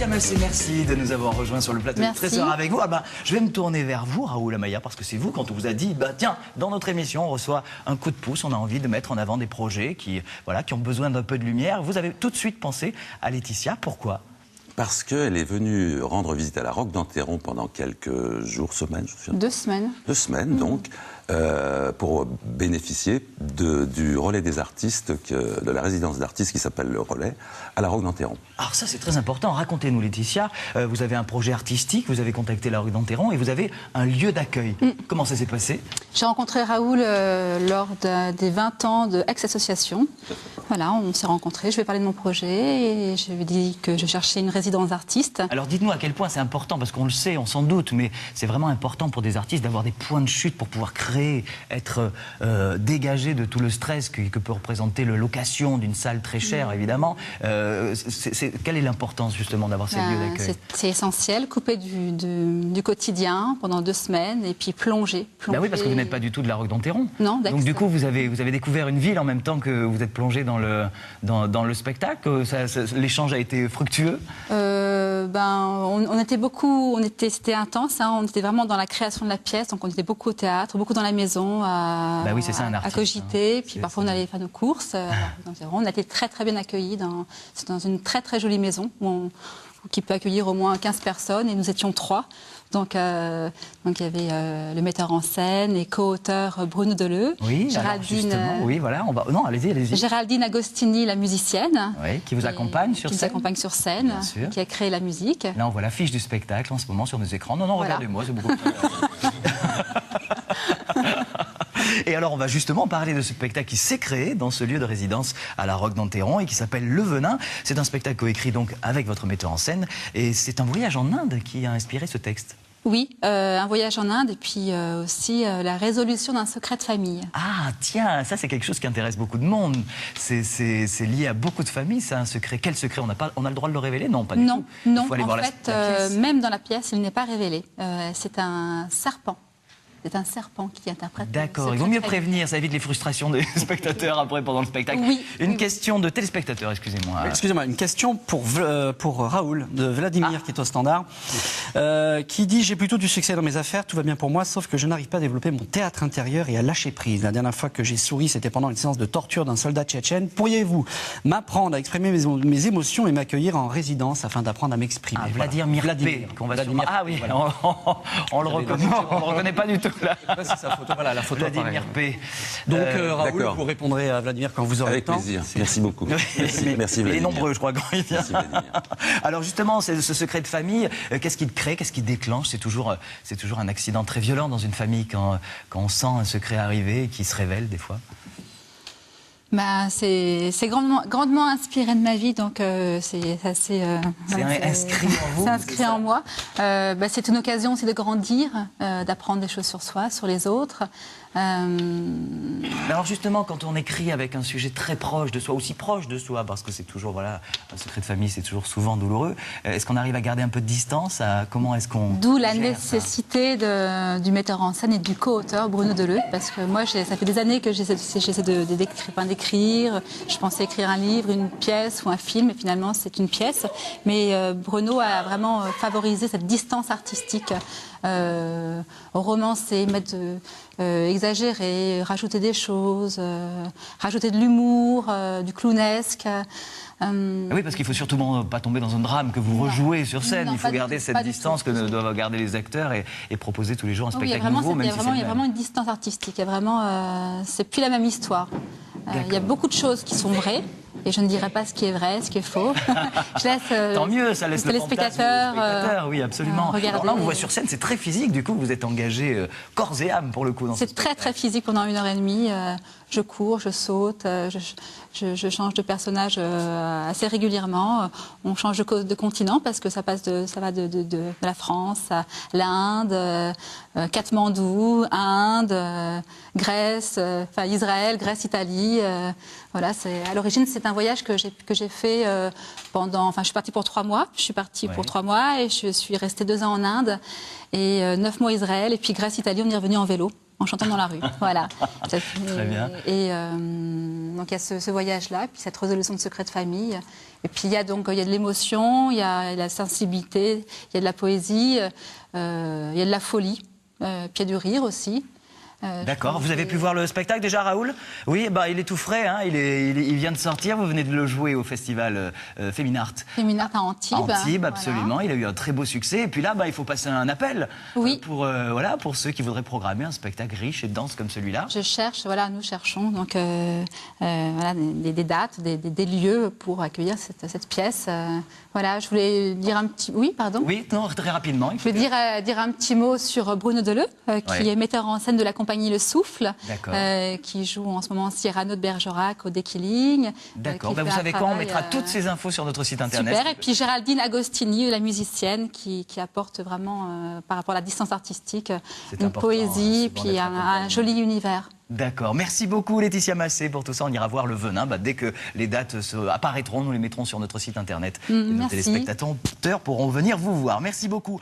Massé, merci de nous avoir rejoints sur le plateau de Trésor avec vous. Je vais me tourner vers vous, Raoul Amaya, parce que c'est vous, quand on vous a dit, tiens, dans notre émission, on reçoit un coup de pouce, on a envie de mettre en avant des projets qui ont besoin d'un peu de lumière. Vous avez tout de suite pensé à Laetitia. Pourquoi ? Parce qu'elle est venue rendre visite à la Roque d'Enterron pendant quelques jours, semaines. 2 semaines. 2 semaines, donc, pour bénéficier du relais des artistes, de la résidence d'artistes qui s'appelle le Relais, à la Roque d'Enterron. Alors ça, c'est très important. Racontez-nous, Laetitia. Vous avez un projet artistique, vous avez contacté la Roque d'Enterron et vous avez un lieu d'accueil. Comment ça s'est passé ? J'ai rencontré Raoul lors des 20 ans de Ex-Association. Voilà, on s'est rencontrés, je vais parler de mon projet et je lui ai dit que je cherchais une résidence d'artiste. Alors dites-nous à quel point c'est important, parce qu'on le sait, on s'en doute, mais c'est vraiment important pour des artistes d'avoir des points de chute pour pouvoir créer, être dégagé de tout le stress que peut représenter la location d'une salle très chère, évidemment. Quelle est l'importance justement d'avoir ces lieux d'accueil ? C'est essentiel, couper du quotidien pendant 2 semaines et puis plonger. Oui, parce que vous n'êtes pas du tout de la Roque d'Enterron. Non, donc du coup, vous avez découvert une ville en même temps que vous êtes plongé dans le spectacle. L'échange a été fructueux. C'était intense, hein, on était vraiment dans la création de la pièce, donc on était beaucoup au théâtre, beaucoup dans la maison à cogiter, puis parfois on allait faire nos courses. On a été très très bien accueillis dans une très très jolie maison qui peut accueillir au moins 15 personnes et nous étions 3. Donc il y avait le metteur en scène et co-auteur Bruno Deleu, Géraldine. Non, allez-y. Géraldine Agostini, la musicienne. Oui, qui vous accompagne sur scène. Qui nous accompagne sur scène, qui a créé la musique. Là, on voit l'affiche du spectacle en ce moment sur nos écrans. Non, regardez-moi, c'est beaucoup plus. Et alors, on va justement parler de ce spectacle qui s'est créé dans ce lieu de résidence à la Roque d'Enterron et qui s'appelle Le Venin. C'est un spectacle coécrit donc avec votre metteur en scène et c'est un voyage en Inde qui a inspiré ce texte. Oui, un voyage en Inde et puis aussi la résolution d'un secret de famille. Ah tiens, ça c'est quelque chose qui intéresse beaucoup de monde. C'est lié à beaucoup de familles, c'est un secret. Quel secret ? On a le droit de le révéler ? Non, pas du tout. Non, en fait, même dans la pièce, il n'est pas révélé. C'est un serpent. C'est un serpent qui interprète. D'accord, il vaut mieux prévenir, ça évite les frustrations des spectateurs après pendant le spectacle. Une question de téléspectateur, excusez-moi. Excusez-moi, une question pour Raoul, de Vladimir, qui est au standard, qui dit « J'ai plutôt du succès dans mes affaires, tout va bien pour moi, sauf que je n'arrive pas à développer mon théâtre intérieur et à lâcher prise. La dernière fois que j'ai souri, c'était pendant une séance de torture d'un soldat tchétchène. Pourriez-vous m'apprendre à exprimer mes émotions et m'accueillir en résidence afin d'apprendre à m'exprimer ?» Vladimir P. Ah oui, voilà. On le reconnaît pas du tout. C'est sa photo. Voilà, la photo Vladimir P. Donc Raoul, vous répondrez à Vladimir quand vous aurez le temps. Avec plaisir. Merci beaucoup. Merci Vladimir. Il est nombreux, je crois, quand il vient. Merci Vladimir. Alors justement, ce secret de famille, qu'est-ce qui le crée, qu'est-ce qui déclenche ? C'est toujours un accident très violent dans une famille quand on sent un secret arriver et qui se révèle des fois. C'est grandement inspiré de ma vie, donc c'est assez... inscrit en vous. C'est inscrit en moi. C'est une occasion aussi de grandir, d'apprendre des choses sur soi, sur les autres. Alors justement, quand on écrit avec un sujet très proche de soi, aussi proche de soi, parce que c'est toujours, un secret de famille, c'est toujours souvent douloureux, est-ce qu'on arrive à garder un peu de distance ? Comment est-ce qu'on... D'où la nécessité du metteur en scène et du co-auteur Bruno Deleu, parce que moi, ça fait des années que j'essaie d'écrire. Je pensais écrire un livre, une pièce ou un film, et finalement, c'est une pièce. Mais Bruno a vraiment favorisé cette distance artistique, romancer, exagérer, rajouter des choses, rajouter de l'humour, du clownesque. Oui, parce qu'il ne faut surtout pas tomber dans un drame que vous rejouez sur scène. Il faut garder cette distance que doivent garder les acteurs et proposer tous les jours un spectacle nouveau. Il y a vraiment une distance artistique. C'est plus la même histoire. Il y a beaucoup de choses qui sont vraies. Et je ne dirai pas ce qui est vrai, ce qui est faux. Je laisse tant mieux, ça laisse les spectateurs. Oui, absolument. Regarder. Alors là, on vous voit sur scène, c'est très physique. Du coup, vous êtes engagé corps et âme pour le coup. C'est très très physique pendant 1h30. Je cours, je saute, je change de personnage assez régulièrement. On change de continent parce que ça va de la France à l'Inde, Katmandou, Inde, Grèce, Israël, Grèce, Italie. Voilà, à l'origine, c'est un voyage que j'ai fait je suis partie pour 3 mois. Je suis partie pour 3 mois et je suis restée 2 ans en Inde et 9 mois Israël et puis Grèce, Italie, on est revenu en vélo. En chantant dans la rue, voilà. Très bien. Et donc il y a ce voyage-là, puis cette résolution de secret de famille. Et puis il y a de l'émotion, il y a la sensibilité, il y a de la poésie, il y a de la folie, puis il y a du rire aussi. D'accord. Vous avez pu voir le spectacle déjà, Raoul? Oui, bah, il est tout frais, hein. Il vient de sortir. Vous venez de le jouer au festival Féminart. Féminart à Antibes. Antibes, voilà. absolument. Il a eu un très beau succès. Et puis là, bah, il faut passer un appel pour ceux qui voudraient programmer un spectacle riche et dense comme celui-là. Nous cherchons donc des dates, des lieux pour accueillir cette pièce. Voilà, je voulais dire un petit... Oui, pardon. Oui, non, très rapidement. Je voulais dire un petit mot sur Bruno Deleu, qui est metteur en scène de la compagnie Le Souffle, qui joue en ce moment Cyrano de Bergerac au Dékilling. D'accord, vous savez quoi, on mettra toutes ces infos sur notre site internet. Super, et puis Géraldine Agostini, la musicienne, qui apporte vraiment, par rapport à la distance artistique, une poésie, puis un joli univers. D'accord. Merci beaucoup Laetitia Massé pour tout ça. On ira voir Le Venin. Dès que les dates apparaîtront, nous les mettrons sur notre site internet. Et nos téléspectateurs pourront venir vous voir. Merci beaucoup.